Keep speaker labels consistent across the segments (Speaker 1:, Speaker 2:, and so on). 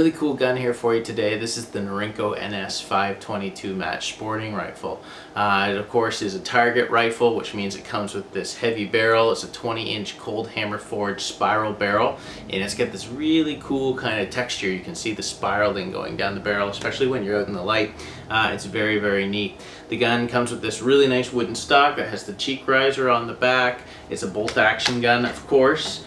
Speaker 1: really cool gun here for you today. This is the Norinco NS522 match sporting rifle. It of course is a target rifle, which means it comes with this heavy barrel. It's a 20-inch cold hammer forged spiral barrel, and it's got this really cool kind of texture. You can see the spiraling going down the barrel, especially when you're out in the light. It's very, very neat. The gun comes with this really nice wooden stock. It has the cheek riser on the back. It's a bolt action gun, of course.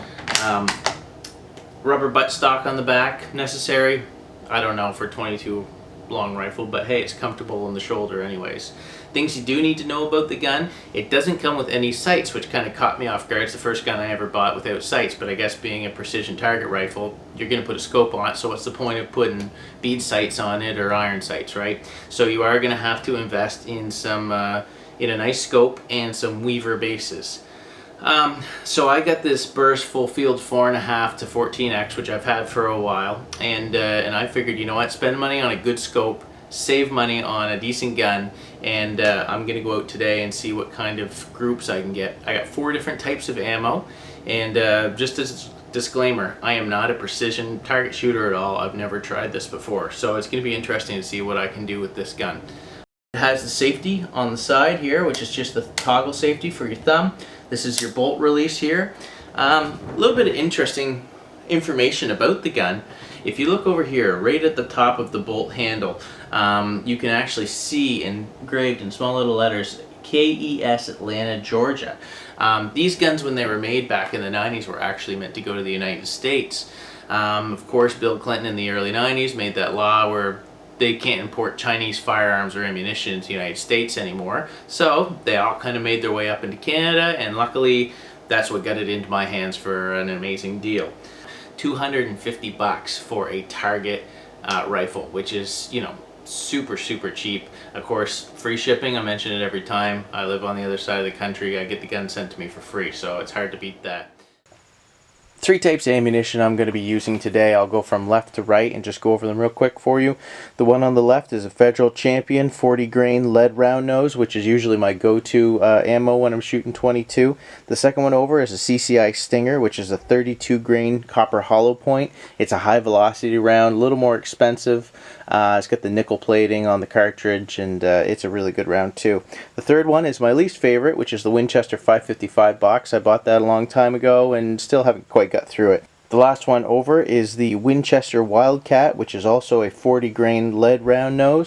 Speaker 1: Rubber buttstock on the back, necessary. I don't know for 22 long rifle, but hey, it's comfortable on the shoulder anyways. Things you do need to know about the gun: it doesn't come with any sights, which kind of caught me off guard. It's the first gun I ever bought without sights, but I guess being a precision target rifle, you're going to put a scope on it, so what's the point of putting bead sights on it or iron sights, right? So you are going to have to invest in some in a nice scope and some Weaver bases. So I got this Burst full field 4.5 to 14x, which I've had for a while, and I figured, you know what, spend money on a good scope, save money on a decent gun, and I'm gonna go out today and see what kind of groups I can get. I got 4 different types of ammo, and just as a disclaimer, I am not a precision target shooter at all. I've never tried this before, so it's gonna be interesting to see what I can do with this gun. It has the safety on the side here, which is just the toggle safety for your thumb. This is your bolt release here. A little bit of interesting information about the gun. If you look over here, right at the top of the bolt handle, you can actually see engraved in small little letters, KES Atlanta, Georgia. These guns, when they were made back in the 90s, were actually meant to go to the United States. Of course, Bill Clinton in the early 90s made that law where they can't import Chinese firearms or ammunition into the United States anymore. So they all kind of made their way up into Canada, and luckily that's what got it into my hands for an amazing deal. $250 for a target rifle, which is, you know, super cheap. Of course, free shipping, I mention it every time. I live on the other side of the country. I get the gun sent to me for free, so it's hard to beat that. 3 types of ammunition I'm going to be using today. I'll go from left to right and just go over them real quick for you. The one on the left is a Federal Champion 40 grain lead round nose, which is usually my go-to ammo when I'm shooting 22. The second one over is a CCI Stinger, which is a 32 grain copper hollow point. It's a high velocity round, a little more expensive. It's got the nickel plating on the cartridge, and it's a really good round too. The third one is my least favorite, which is the Winchester 555 box. I bought that a long time ago and still haven't quite got through it. The last one over is the Winchester Wildcat, which is also a 40 grain lead round nose.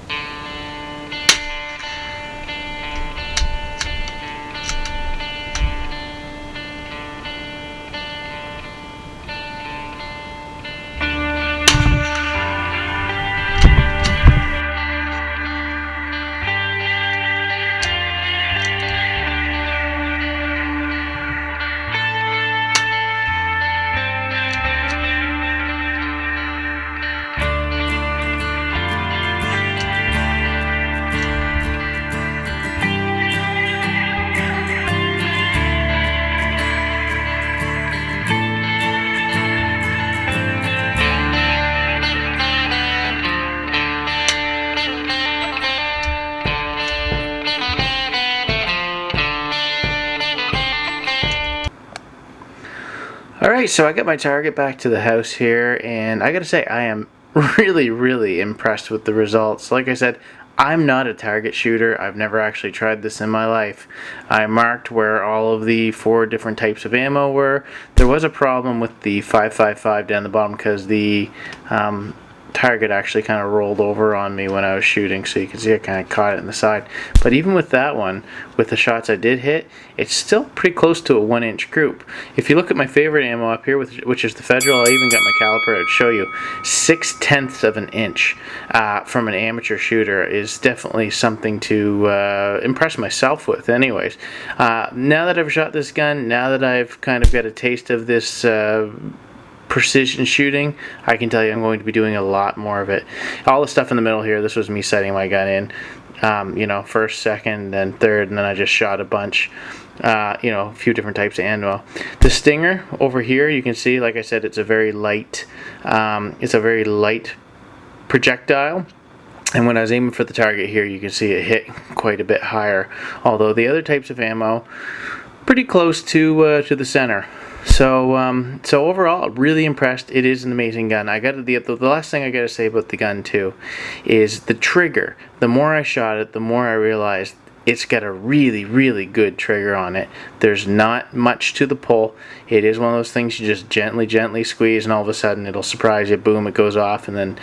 Speaker 1: Alright, so I got my target back to the house here, and I gotta say, I am really impressed with the results. Like I said, I'm not a target shooter. I've never actually tried this in my life. I marked where all of the 4 different types of ammo were. There was a problem with the 555 down the bottom because the target actually kind of rolled over on me when I was shooting, so you can see I kind of caught it in the side. But even with that one, with the shots I did hit, it's still pretty close to a 1-inch group. If you look at my favorite ammo up here, which is the Federal, I even got my caliper to show you. 6/10 of an inch from an amateur shooter is definitely something to impress myself with anyways. Now that I've shot this gun, now that I've kind of got a taste of this precision shooting, I can tell you I'm going to be doing a lot more of it. All the stuff in the middle here, this was me setting my gun in, you know, first, second, then third, and then I just shot a bunch, you know, a few different types of ammo. The Stinger over here, you can see, like I said, it's a very light projectile. And when I was aiming for the target here, you can see it hit quite a bit higher. Although the other types of ammo, pretty close to the center. So overall, really impressed. It is an amazing gun. I got the last thing I got to say about the gun too is the trigger. The more I shot it, the more I realized it's got a really, really good trigger on it. There's not much to the pull. It is one of those things you just gently squeeze, and all of a sudden it'll surprise you. Boom! It goes off, and then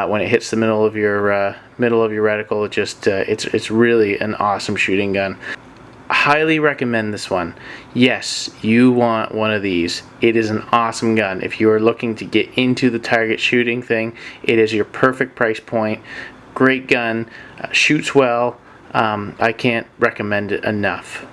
Speaker 1: when it hits the middle of your reticle, it just it's really an awesome shooting gun. Highly recommend this one. Yes, you want one of these. It is an awesome gun. If you are looking to get into the target shooting thing, it is your perfect price point. Great gun, shoots well. I can't recommend it enough.